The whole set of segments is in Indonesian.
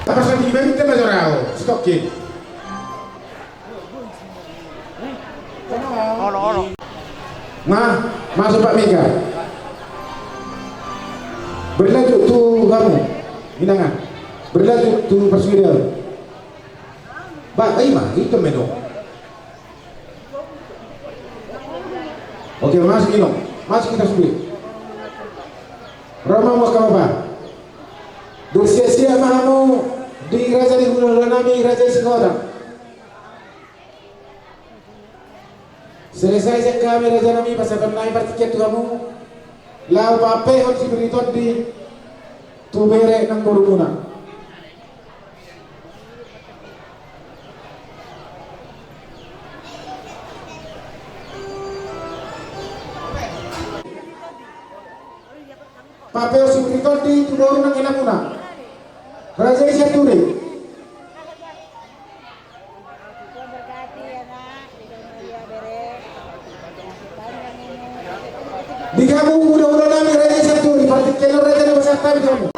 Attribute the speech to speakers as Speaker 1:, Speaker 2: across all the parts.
Speaker 1: La persona di venuta è maggiorato, stocchi.
Speaker 2: Ono.
Speaker 1: Masuk Pak Mega. Berlanjut tuh kamu, Minangan. Berlanjut tuh Perswira. Pak, mah itu menu. Oke, masuk ini, masuk kita sendiri. Rama mau kamu Pak? Bersia-sia mahamu di Raja di Gunung Nami Raja Sekolah. Selesai saya kami Raja Nami pasal pernah partiket kamu. Lau pape on si beritot di tubere nang Borumuna. Pape on si beritot di tubere nang Inamuna. Raja Isaturi. Di kamu mudah-mudahan kami Raja Isaturi, partikel Raja di Masata di kamu.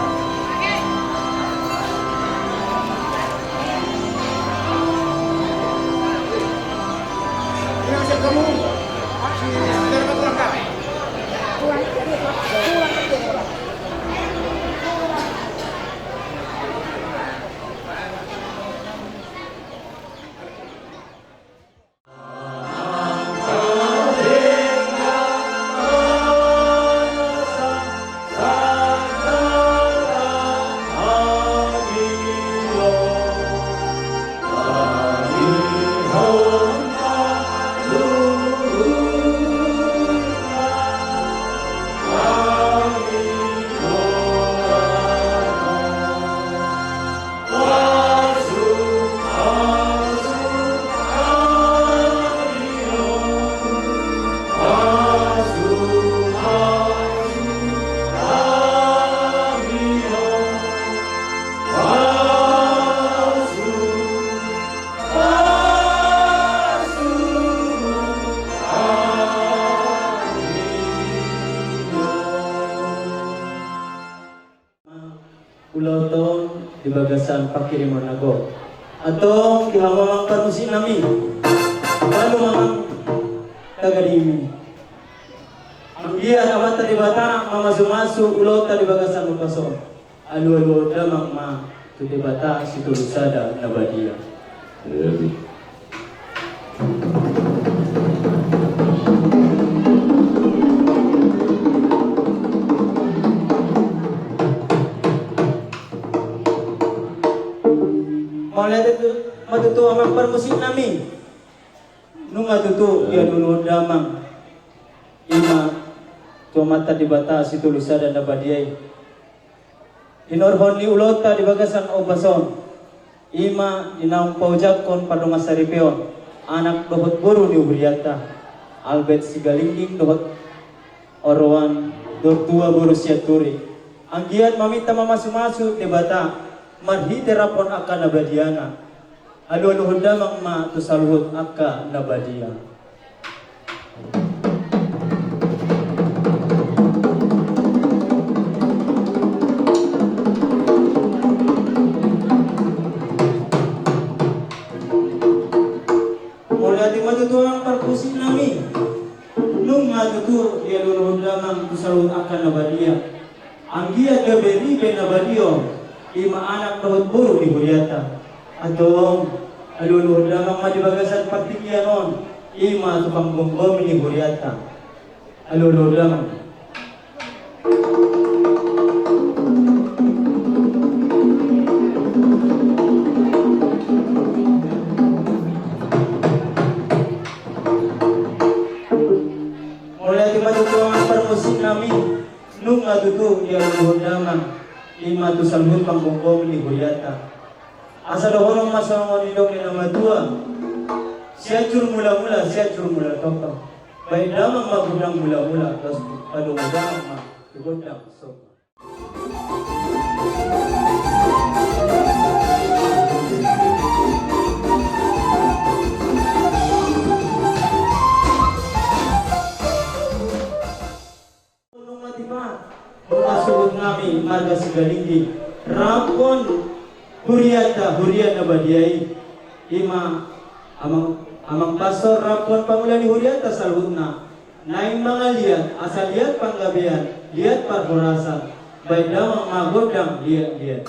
Speaker 2: bagasan pakiriman nago. Atong dihamamang parusin nami. Lalu mamang tagadimi. Ang iya amat tadi bata mamasu-masu ulo tadi bagasan mapaso. Alu-alu damang ma tu di bata situ lusada nabadia. Maulihat itu matutu amang permusin nami. Nung atutu dia dulu damang ima tuamata di batas itu lusa dan nabadiai. Inorhon ni ulota di bagasan obason. Ima inaung paujak kon padong asaripeon. Anak dohot guru ni Ubriata. Albert Sigalinging dohot orwan dortua borusia turi. Anggiat mamita mamasu-masu di bata. Marhi terapon akan nabadiana. Alu-alu hundamang ma tusaluhut akan nabadia. Mulai di matutuang perkusin nami. Nung matutu dia alu-alu hundamang tusaluhut akan nabadia. Anggia gaberi ben nabadio. Ima anak dohot buru di Huriata. Atong aluluhod lamang madibagasan partikianon. Ima tukang bumbom di Huriata. Aluluhod lamang. Mulai di matutuang permusin nami. Nung atutu di aluluhod lamang. Ima tu sambut pangkongkong ni Huriata. Asal horong masangon ilong ni nama dua. Siacur mula-mula, siacur mula tokong. Baik damang magudang mula-mula, terus padung damang magudang sopa. Masuk kami marga Sigalinggi Rampon Huriata nabadiai ima amang pastor Rampon pamulani Huriata salhutna naing mga liat asal liat panggabian liat parborasan baik damang magodang liat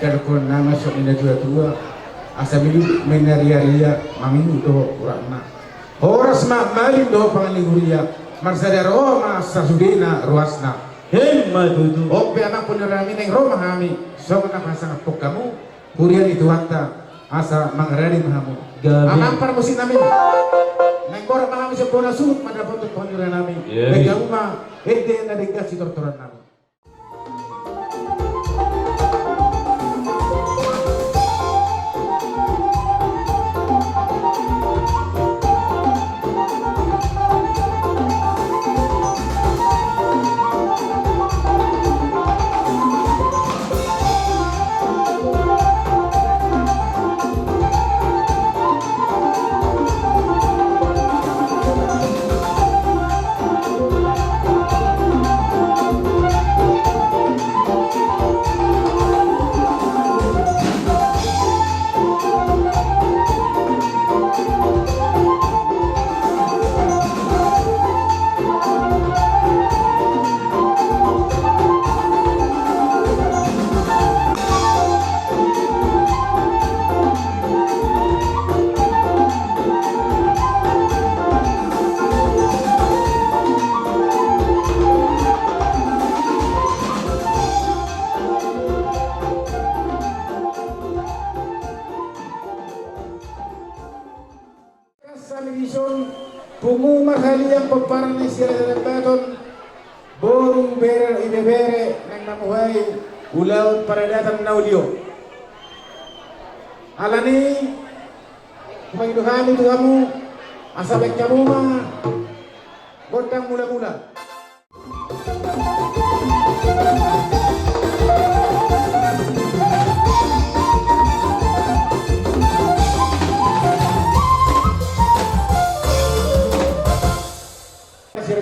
Speaker 1: Kerkon nama sok ina dua asa milu menaria mangiu do urana horas ma malin do pangalinguria marsadar o ma sasudina ruasna
Speaker 2: hemma dudu
Speaker 1: ope anak punirami neng roma hami sok na pasang pok kamu kurian itu hatta asa mangradi mahamu amang parmusin namin neng kora mahami sepona sud madapot punirami nami kamu ma ede na dikasih torturan nami. umar haliyang pagparang ni sila sa baton, boru bere ibebere nang namuhay ulaw para datang naulio. Alani kumagiduhan itu kamu asabek kamu mah godang mula-mula.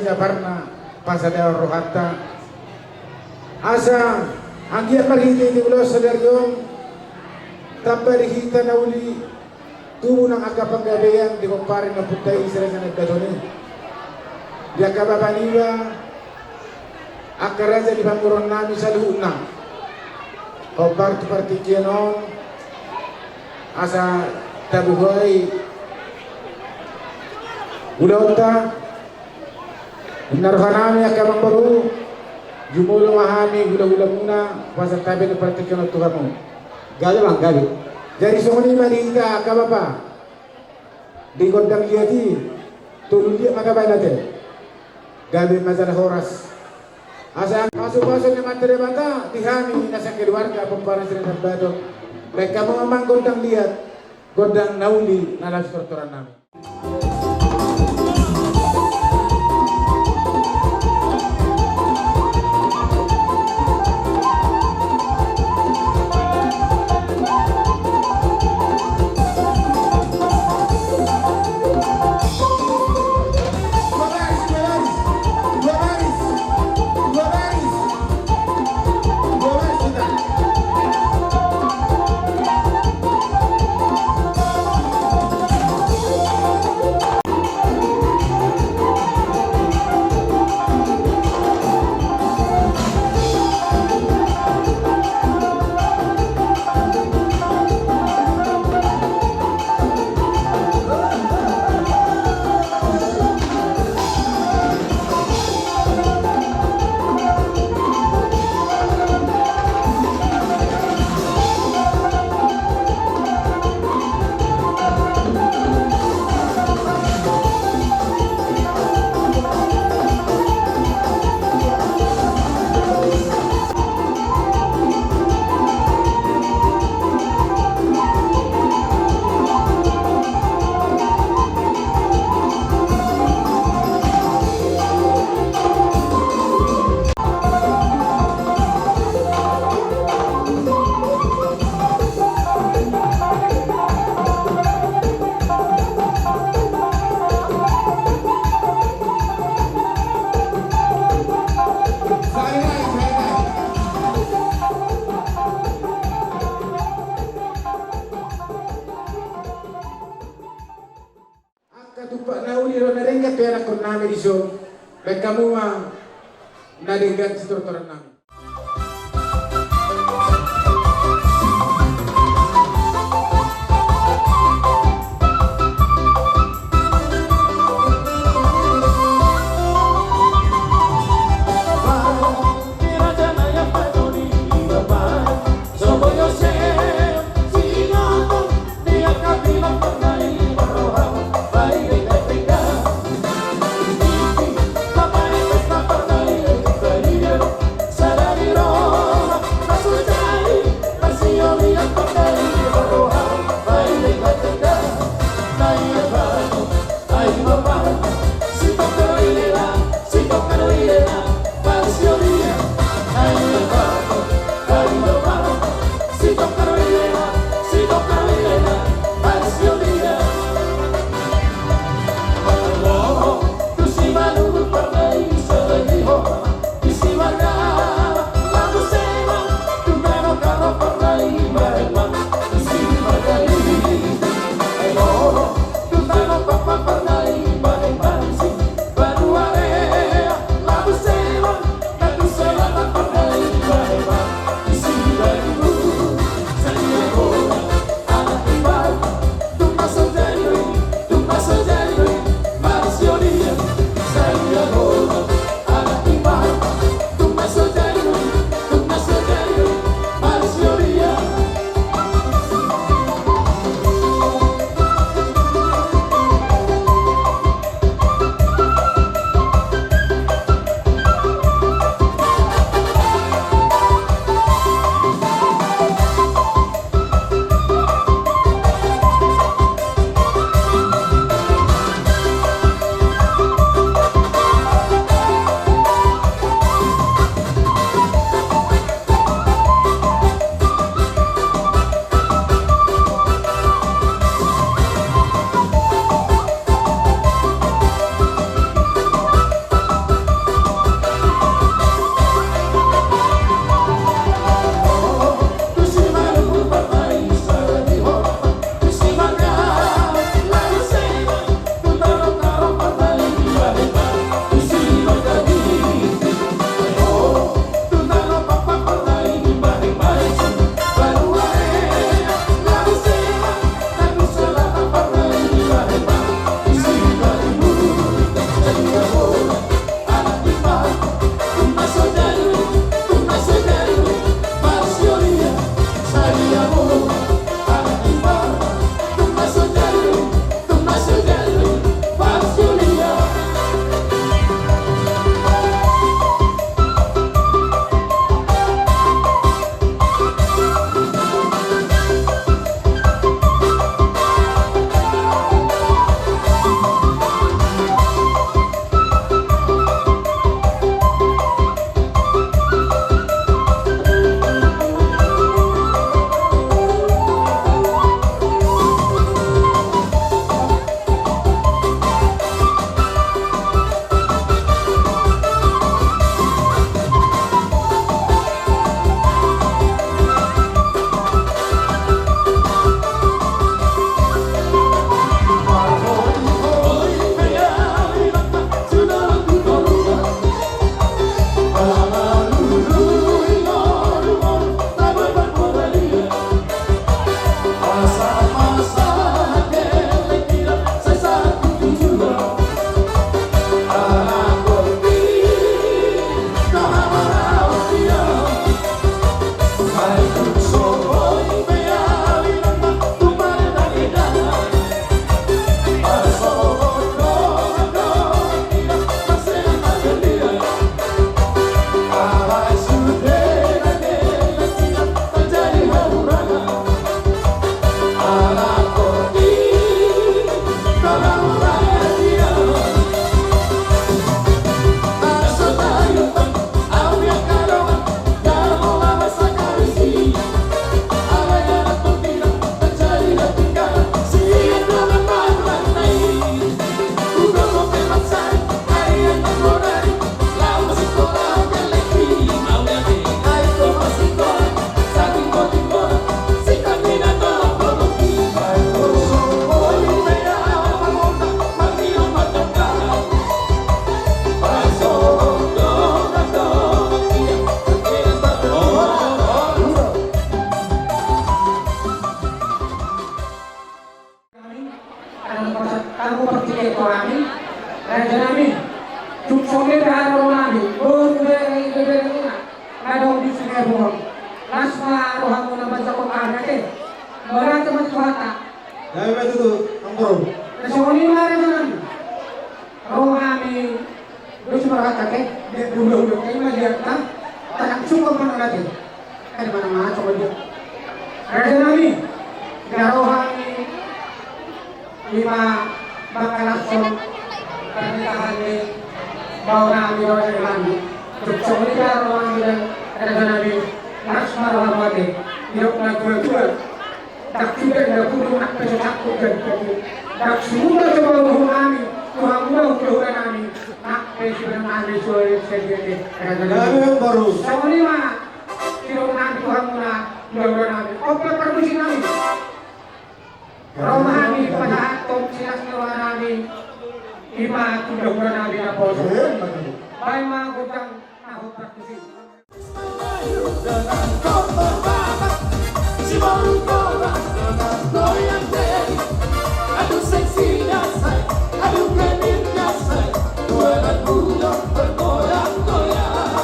Speaker 1: Jabarna pasada rohata asa anggia marhiti di ulo sadaryo tambah hita na uli tubo ng agapanggabayan di kumparin na putay isra sa nagdadoni di akababaniwa akaraza di panguron namin sa luuna o parti-partikianon asa tabuhay ulauta Narohanami akamang baru jumulo mahami gula-gula muna pasal tabi ng partikan ng Tuhan mo. Gali bang, gali. Dari sumuni malita akababa. Di gondang liyati tululi makabay natin. Gabi masalah horas. Asa kaso-kaso ni materi bata dihami nasa keluarga pemparang sering terbatok. Mereka memang gondang lihat gondang nauli nalas kortoran namin. Katupak nauli ro naringgat pera ko namin iso. Baik kamu mah naringgat si tortoran namin.
Speaker 3: Sa Tuksone dah rohani, boleh beda. Ada di sini roh. Lasma rohamu nama cakap ada ke. Berat teman Tuhan.
Speaker 1: Dai betu tu angkoro.
Speaker 3: Kesoni mari mana? Rohani. Terus berkata ke, dia dulu kayak mana tak? Tak cukup mana lagi. Ada mana coba dia. Ada nabi. Rohani. Lima bakal langsung pernikahan ini. Bawa nabi orang lagi. Tuksone dah rohani dan ada nabi. Lasma rohamati. Hidup nak jual. Tak tidak ada kudu nak pesakut dan tak semua coba rohani. Tuhan mudah kami nak presiden nabi suara sendiri.
Speaker 1: Dai baru.
Speaker 3: Sama ni mana? Tidak nabi Tuhan mudah nabi. Apa permisi nabi? Rohani pada atom silas nabi. Ima mudah nabi apa? Baik mah bukan tahu praktisi.
Speaker 4: Dengan kau berbakat, si baru korang dengan goyang deh. Aduh seksinya say, aduh genitnya say, dua anak muda bergoyang-goyang.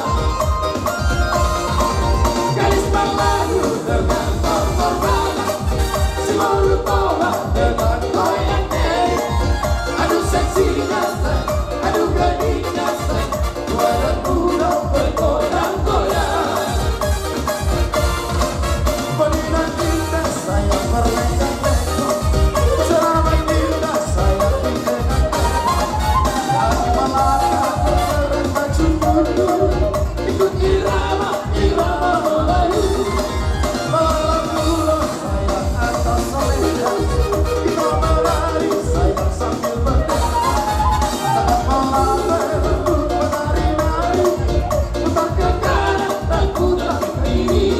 Speaker 4: Gadis Melayu dengan kau berbakat, si baru korang dengan goyang deh. Aduh seksinya say, aduh genitnya say, dua anak muda bergoyang-goyang. Berikan kita sayang mereka teko, selamat kita sayang dengan dari Malaka ke Tanjung Bulu, ikut irama Melayu. Malam dulu sayang atas selera, kita menari sayang sambil berdeka. Saat malam berlalu menari-nari, putar ke kanan dan putar ke kiri.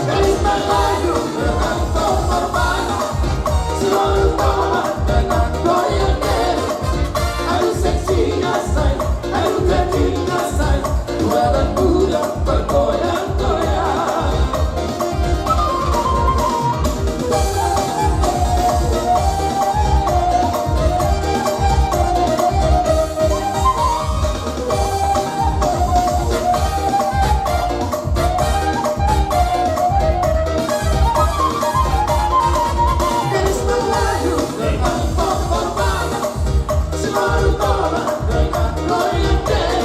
Speaker 4: Gadis Melayu dengan kau berbakat, selalu tomat dengan goyang deh. Aduh seksinya say, aduh genitnya say, dua dan muda bergoyang-goyang. Gadis Melayu dengan kau berbakat, selalu tomat dengan goyang deh.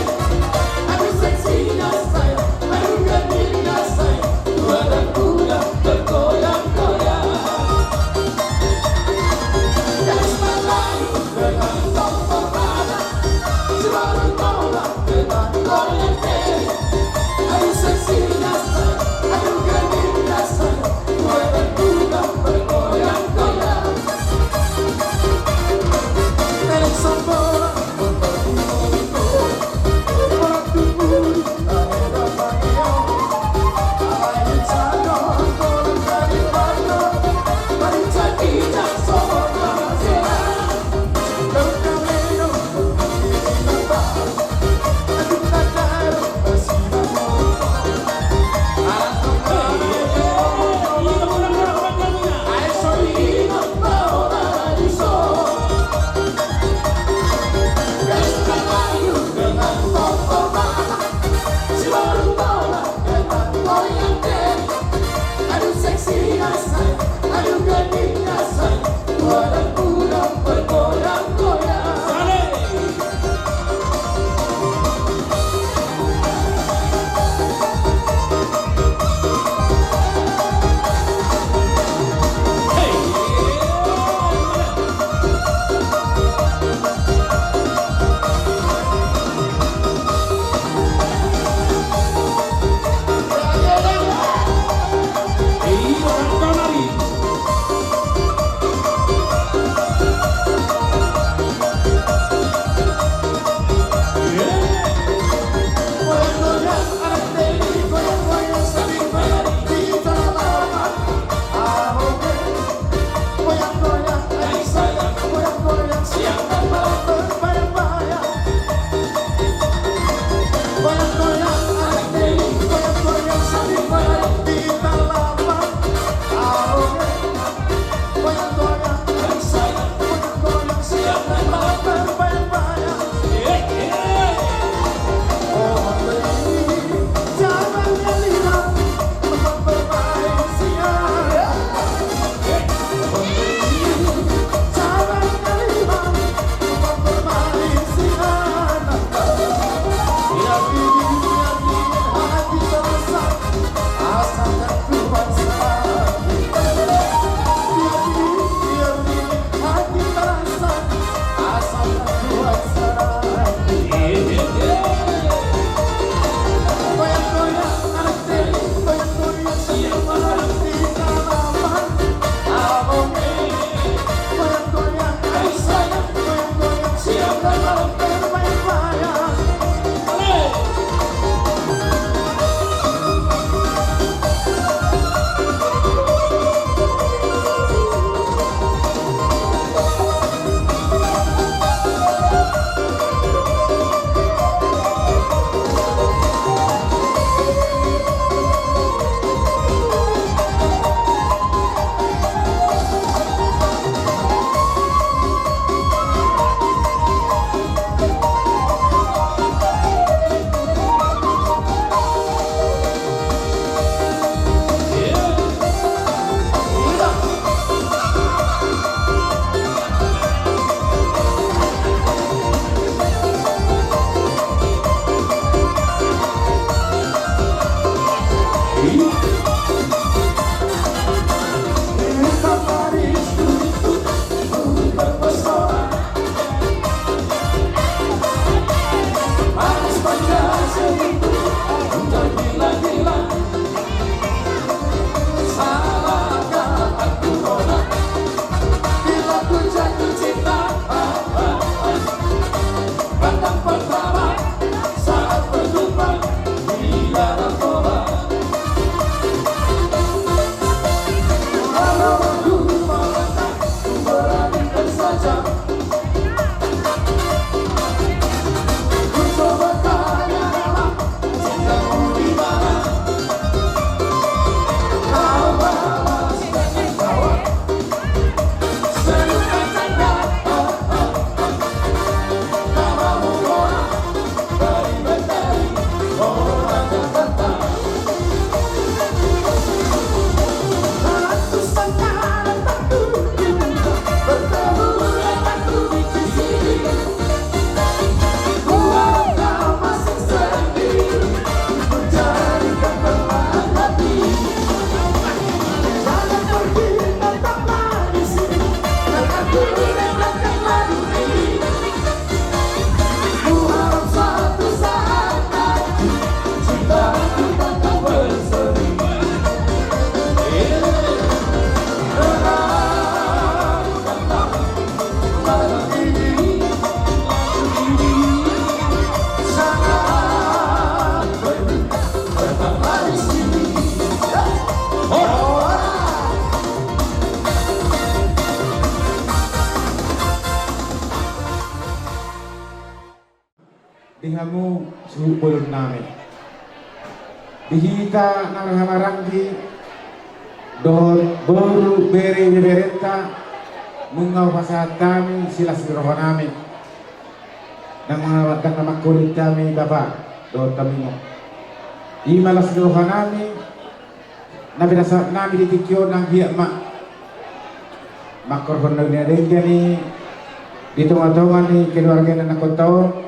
Speaker 4: Aduh seksinya say, aduh genitnya say, dua dan muda bergoyang-goyang. Gadis Melayu dengan kau berbakat, selalu tomat dengan goyang deh. Aduh seksinya say, aduh genitnya say, dua dan muda bergoyang-goyang. Nenek sempurna
Speaker 1: dihamu suhu bolon namin. Dihita nang hamaranggi don boru bere beberenta mungau pasahat kami silas biroho namin nang mengawatkan nama kulit kami bapak don kami mo imalas biroho namin na binasa namin ditikyo ng hiya makorhon na ginadengya ni ditunga-tunga ni keluarga na nakontaon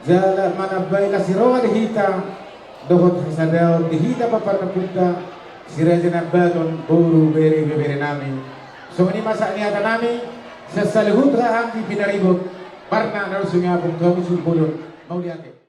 Speaker 1: jala manabay na si Roa dihita dohot sa daw dihita pa para punta siraja na baton buru beri bebere namin so ini masa niata namin sa salihut ang pinaribot parna na rusunga kung kami sulpulon mauliake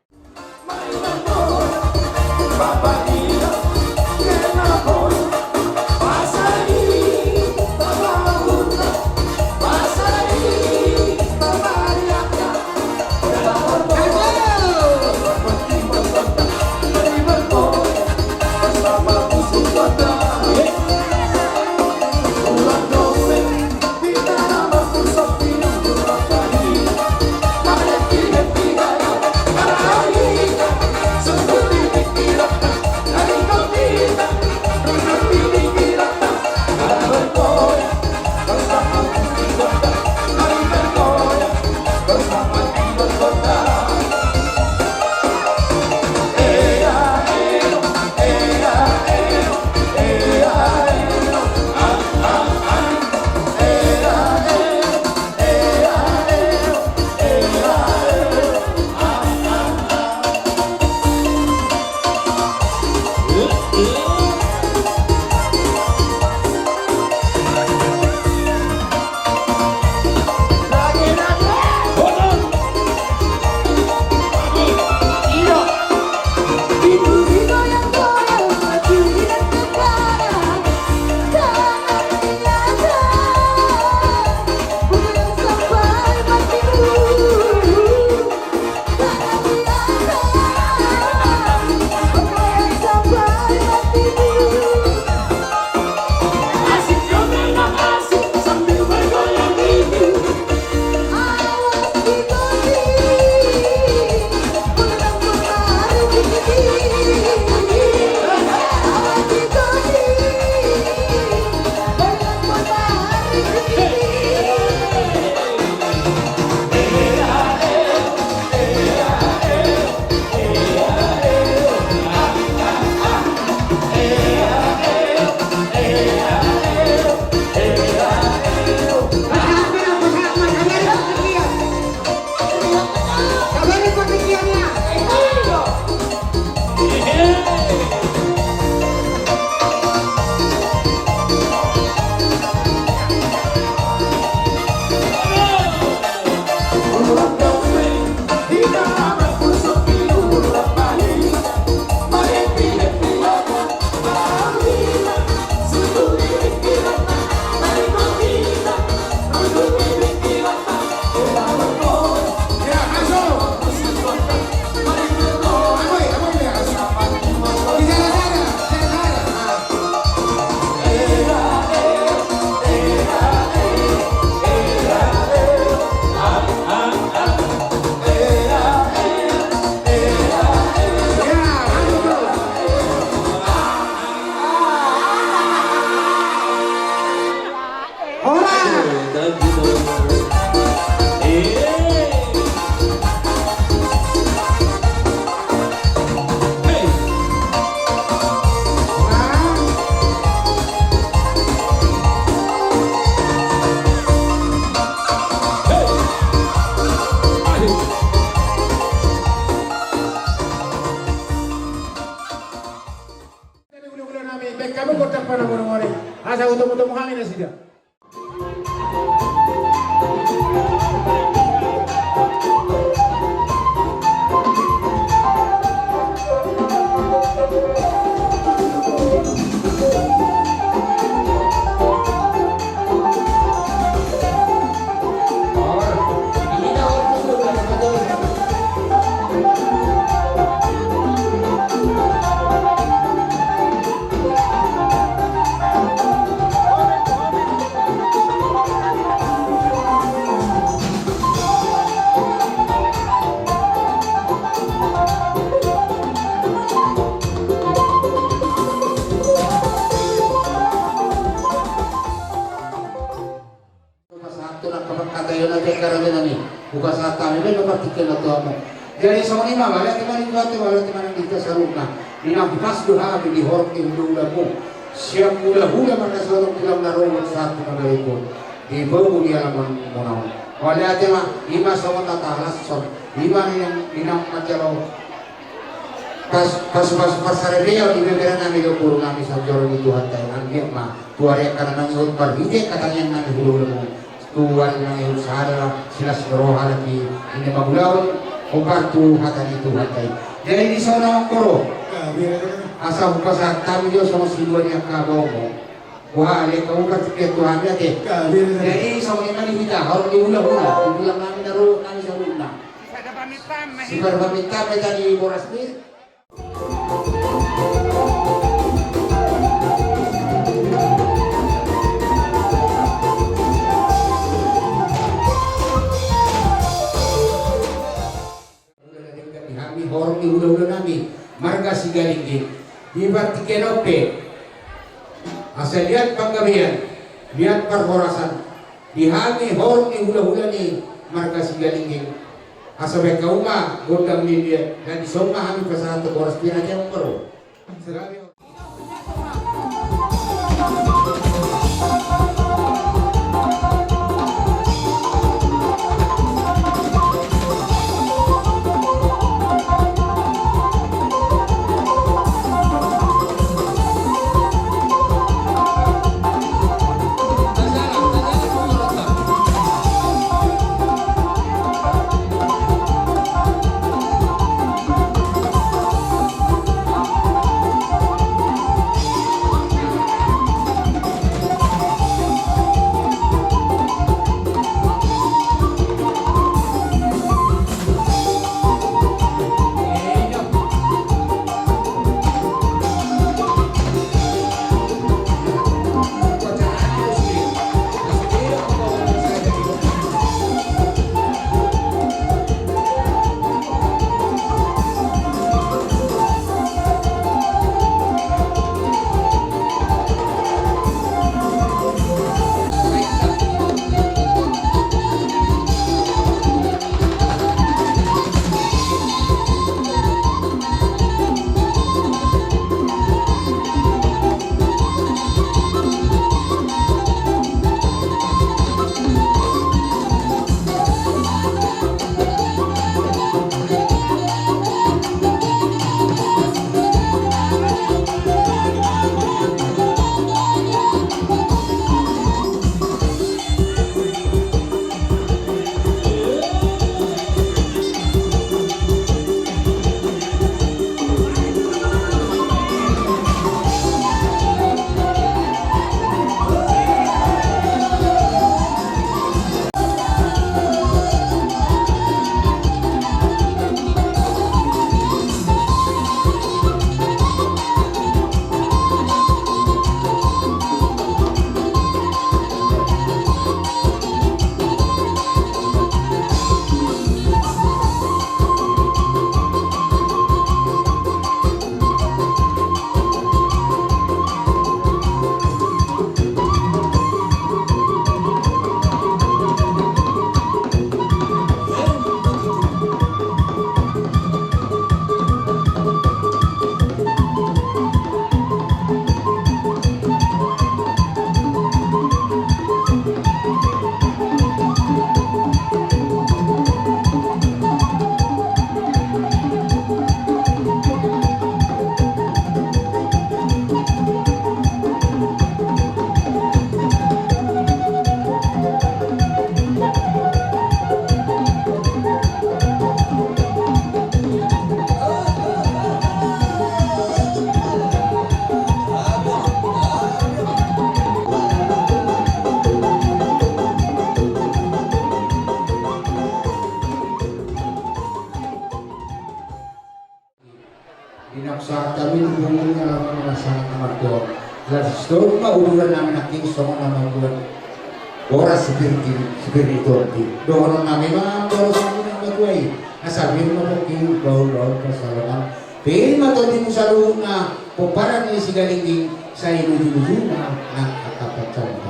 Speaker 1: Kamu kotak pada mori-mori. Asa untuk hangin sudah.
Speaker 5: tata ini partikel atau apa. Jadi sama ini mah balik kemana kita saruna. Ina bipas doha di horti ulu-ulamu. Siap hula-hula mana seorang tilam narowat satu nagalipun. Di bawah di alaman monau. Wala aja mah ima sama tata halas ima yang dinam macalo pas sarebeo di beberan nami do puru nami sajoro di Tuhan tayo dia mah tuare karena nami hut parhide katanya nami hulu-hulu tuan nami hut sadara sila seroha lagi ini magulaon opartu hata di Tuhan tayo. Jadi di sana koro asa upasa kami dia sama siluan yang kabaw mo. Wah, ale kau ketika Tuhan dia ke. Jadi sama yang kami kita harus diulang-ulang. Diulang kami naruh kami sabuna. Sibar pamita tadi boras ni. Kami horong diulang-ulang kami. Marga Sigalingging. Di Bartikenope. Asal lihat panggabian, lihat perhorasan. Dihami horong ni hula-hula ni marga Sigalingging. Asal mereka umah gondang ni dia dan disomah kami pasangan terboras pina aja membero. Dinaksa kami hubungan dalam melaksanakan nomor 2. Dan setelah hubungan namin aking sama naman bulan oras spiritual di. Doon namin mga oras namin ang magway. Nasabihin mo po king gaul pasalaman. Pero matulin mo sa loob na puparang ni Sigalingging sa inujuju na nakatapat sa mga.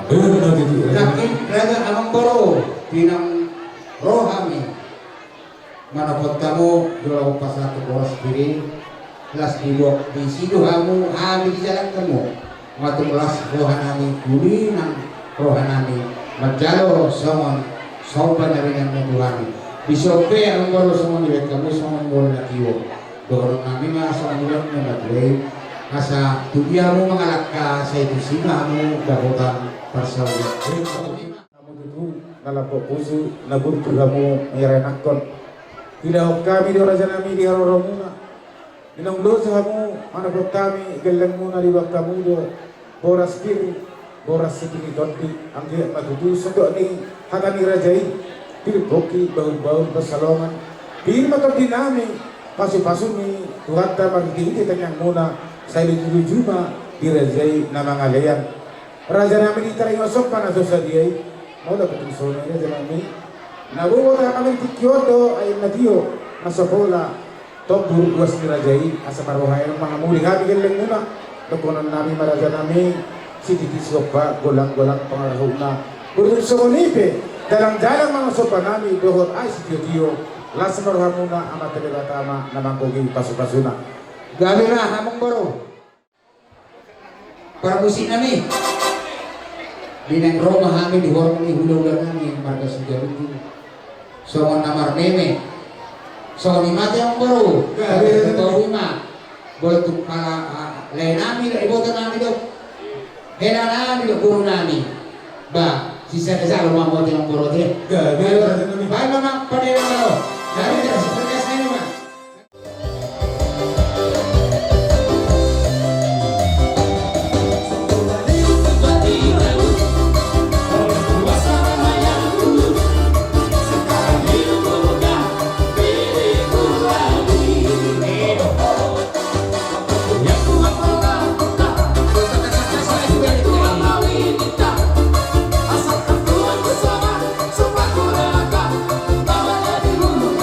Speaker 5: Nakin, raga amang baro, pinang rohami. manapot kamu jual pasar ke boros piring las dibok di sidu kamu habis di jalan kamu matulas rohanani kuli nang rohanani majalo somon sopan dari yang menuani bisope ang baru somon di kamu somon bol na kiwo dorong kami mas somon yang mengadlei asa tubiamu mengalaka sa itu simamu dapotan persawahan
Speaker 1: kamu itu nalapok pusu nabur kamu ngirenakon tidak kami di raja nami di haroromuna inang dosa kamu anak kami gelang muna di kamu do boras kiri boras sekiri tonti anggi matutu sedok ni hakani rajai pir boki bau-bau bersalongan pir makan dinami pasu-pasu ni Tuhan ta bagi kita yang muna saya di juma di rajai nama ngalean raja nami di taring osok panas dosa dia mau dapat usulnya raja nami nabuo ta kami di Kyoto ay natio masapola tobur duas dirajai asa marohay ng mga muli kami galing muna nakunan namin maraja namin si Titi Sopa golang-golang pangarahog na burun sa konipe dalang-dalang mga sopa namin dohot ay si Tio lasa maroha muna ang matalibatama na mangkoging paso-paso na
Speaker 5: gabi na hamong baro para musik nami binang Roma kami di horong ni hulaw nami marga sujaruti somon namar meme so ni mati ang baro gabi na lima boleh tu para lain nami la ibotan nami do hela nami do guru nami ba sisa desa rumah mati ang baro te gabi baik mama pada yang baro gabi dah seperti saya mah
Speaker 4: Asal katuan bersama, semua kurangkan, bawa di rumah.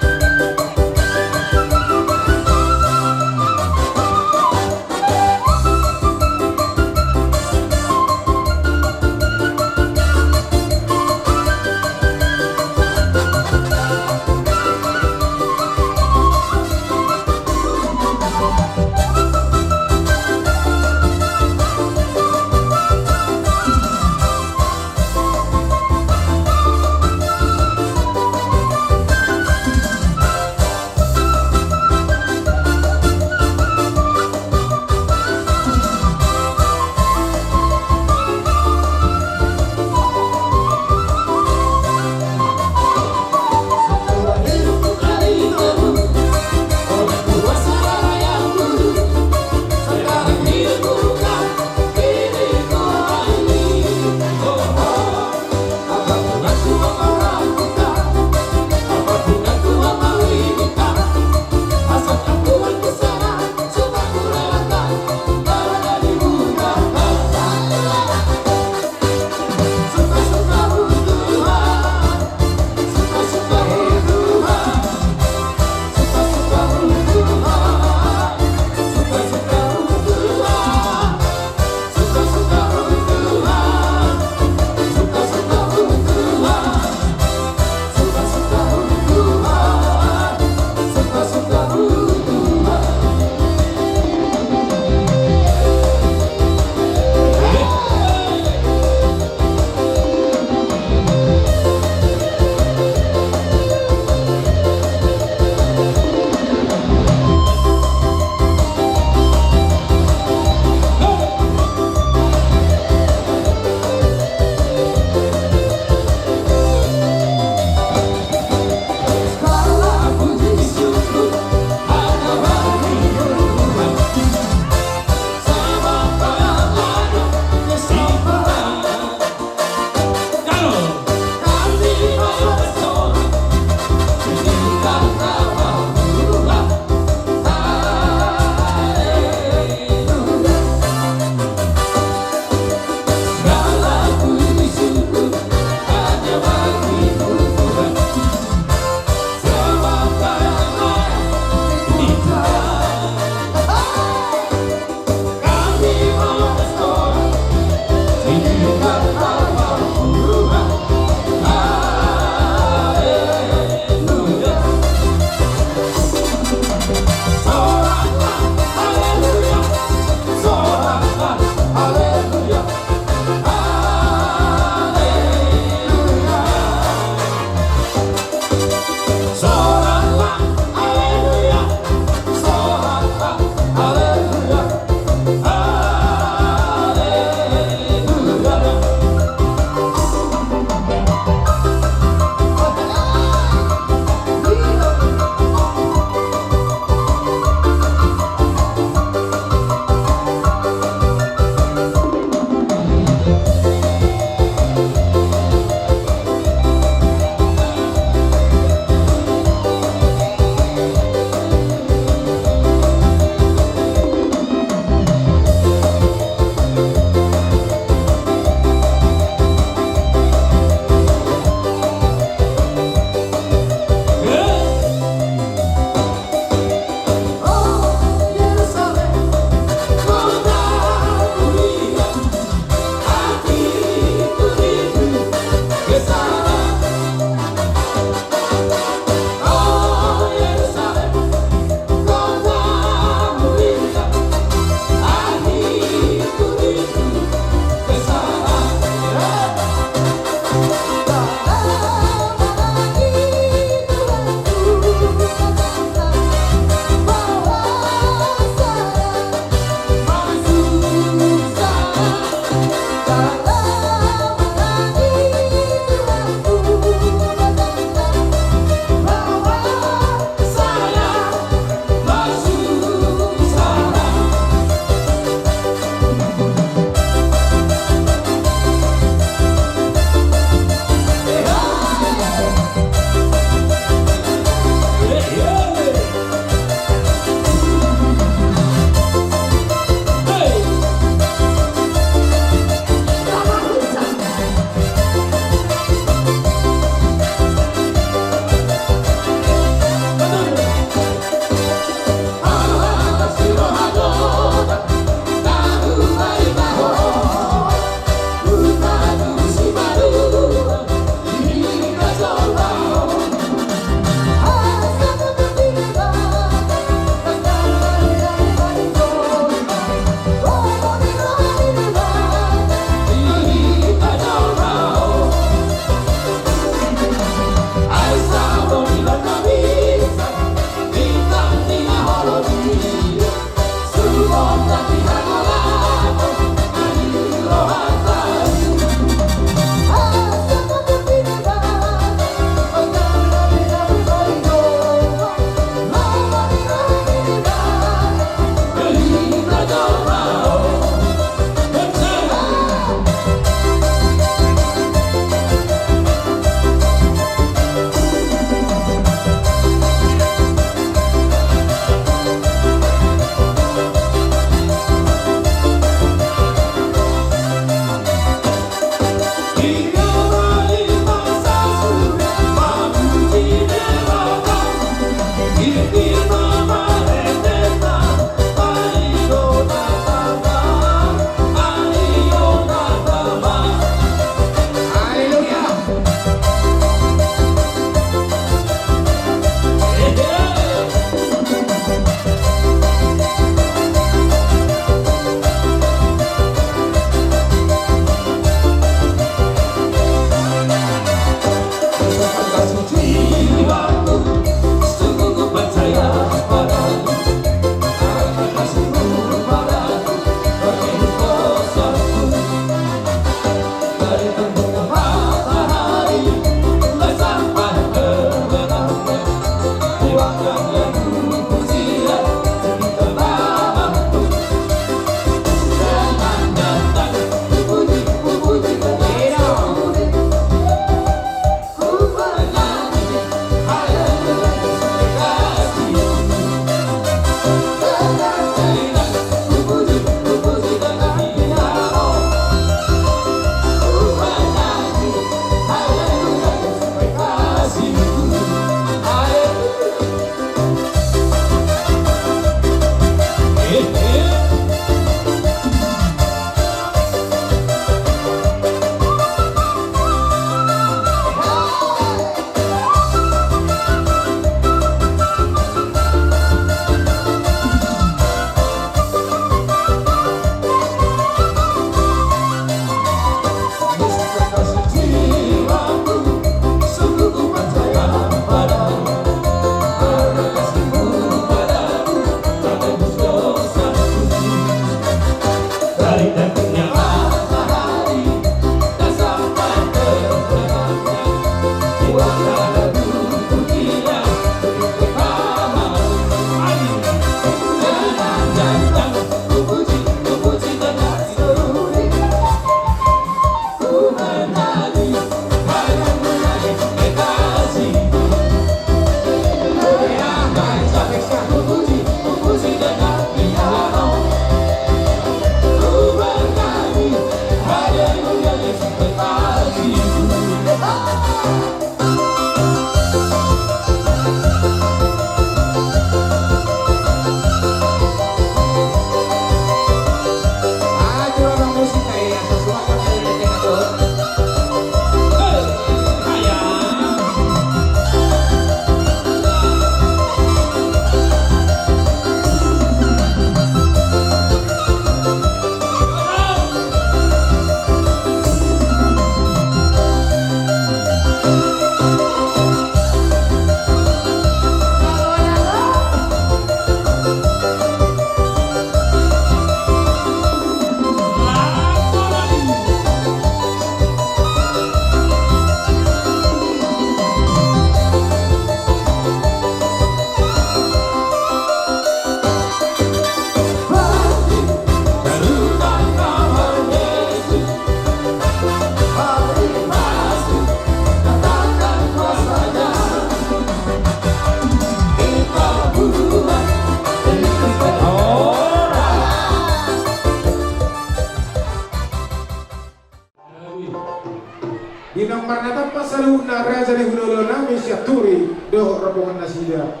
Speaker 1: Inang marnata pasaluna raja ni hulolo nami siaturi do rombongan nasida.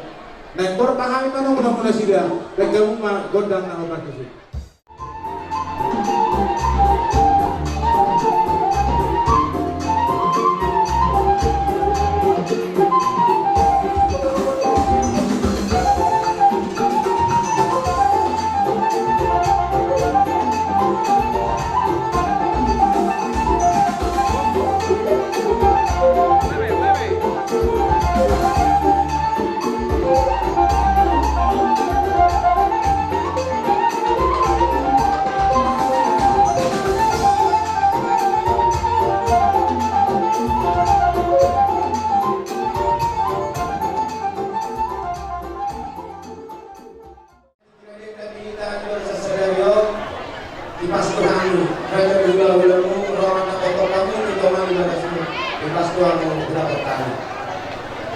Speaker 1: Nang kor pahami tanong muna nasida. Nagkamuma gondang na obat kasi.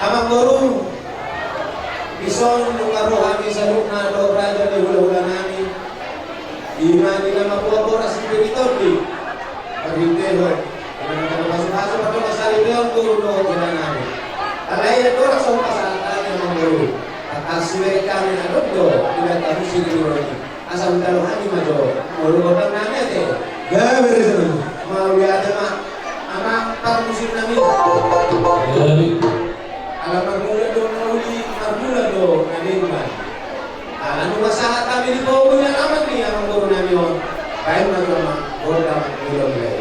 Speaker 6: Amang guru ison lungarohani sa lukna do raja di hula-hula nami imani na mapuapora si Piritordi paghinteho kanang masuk-masuk ato masali leon guru do kinanami alay ato sa pasatan ng mga guru at asway kami na do tidak tahu si guru asal dalohani majo guru bodang nami ate gaber itu mau lihat ama parmusin nami alam marmula do nauli marmula do nadimban anu masalah kami di bawah yang amat nih ang guru nami on kain magama bodang ilong lay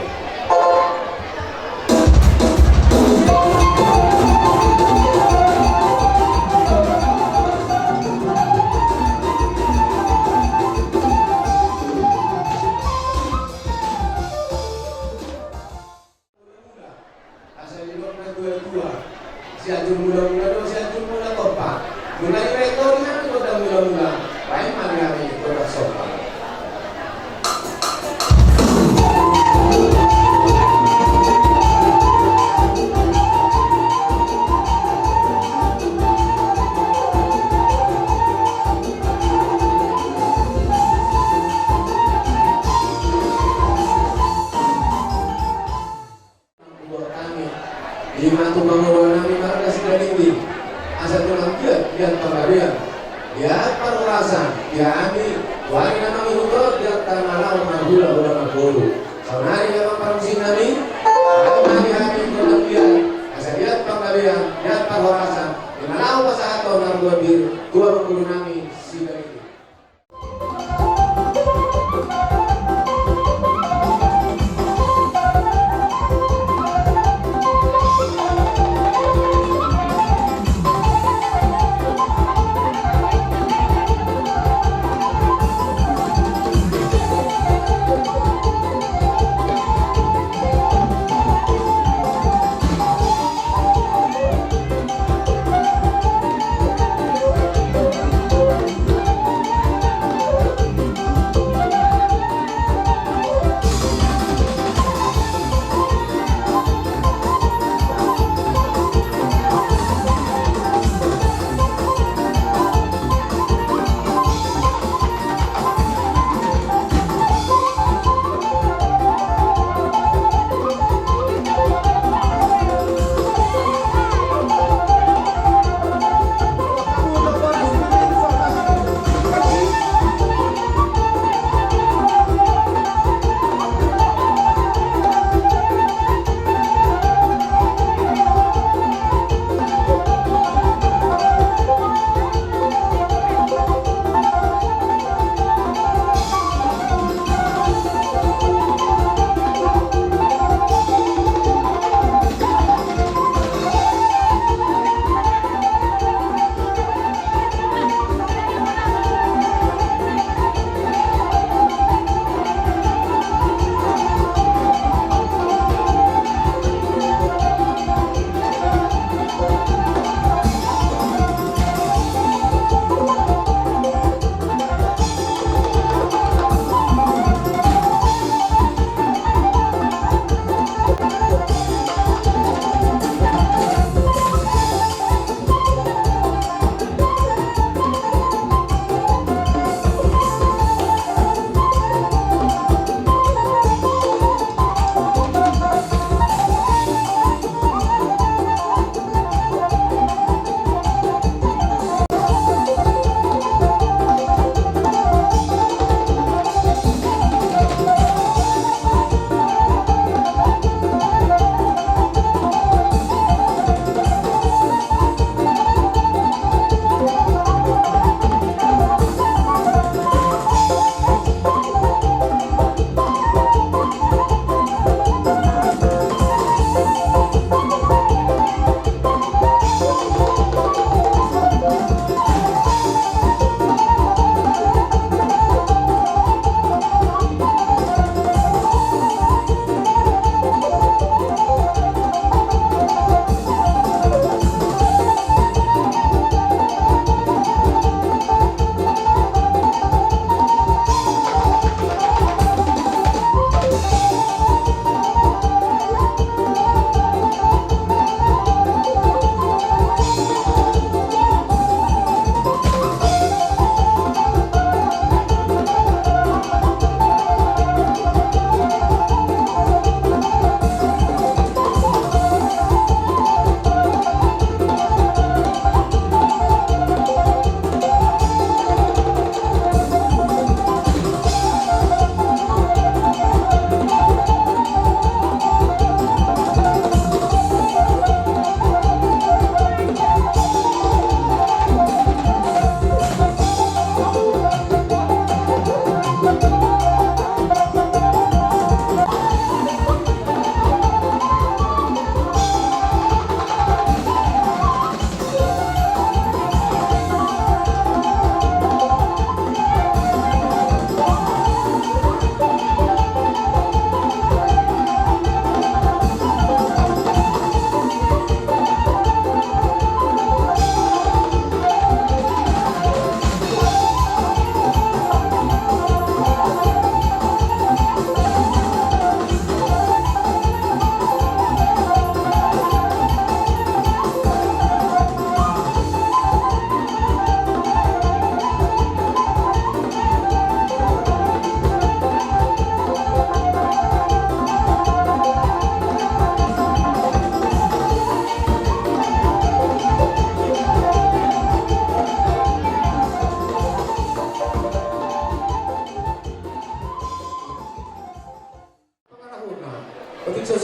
Speaker 6: si ajun mula-mula do si ajun mula topa mulai rektor na ko da mula-mula baik mangari ko da sopa lima tukang orang nami marga sudah tinggi asal tulang dia pengarian dia perulasan dia ami wali nama mengutuk dia tanah magula ulama guru sonari nama parusin nami nami ami tulang dia asal dia pengarian dia perulasan di mana pasal atau nama bir dua guru nami sudah tinggi.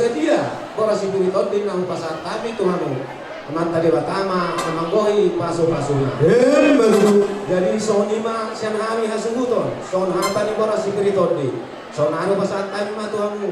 Speaker 6: bersedia bora spiriton din nang pasat kami Tuhanu mata dewa tama namanggohi paso-pasona jadi sonima sian kami hasuguton son hata ni bora spiriton din son anu pasat kami mah Tuhanmu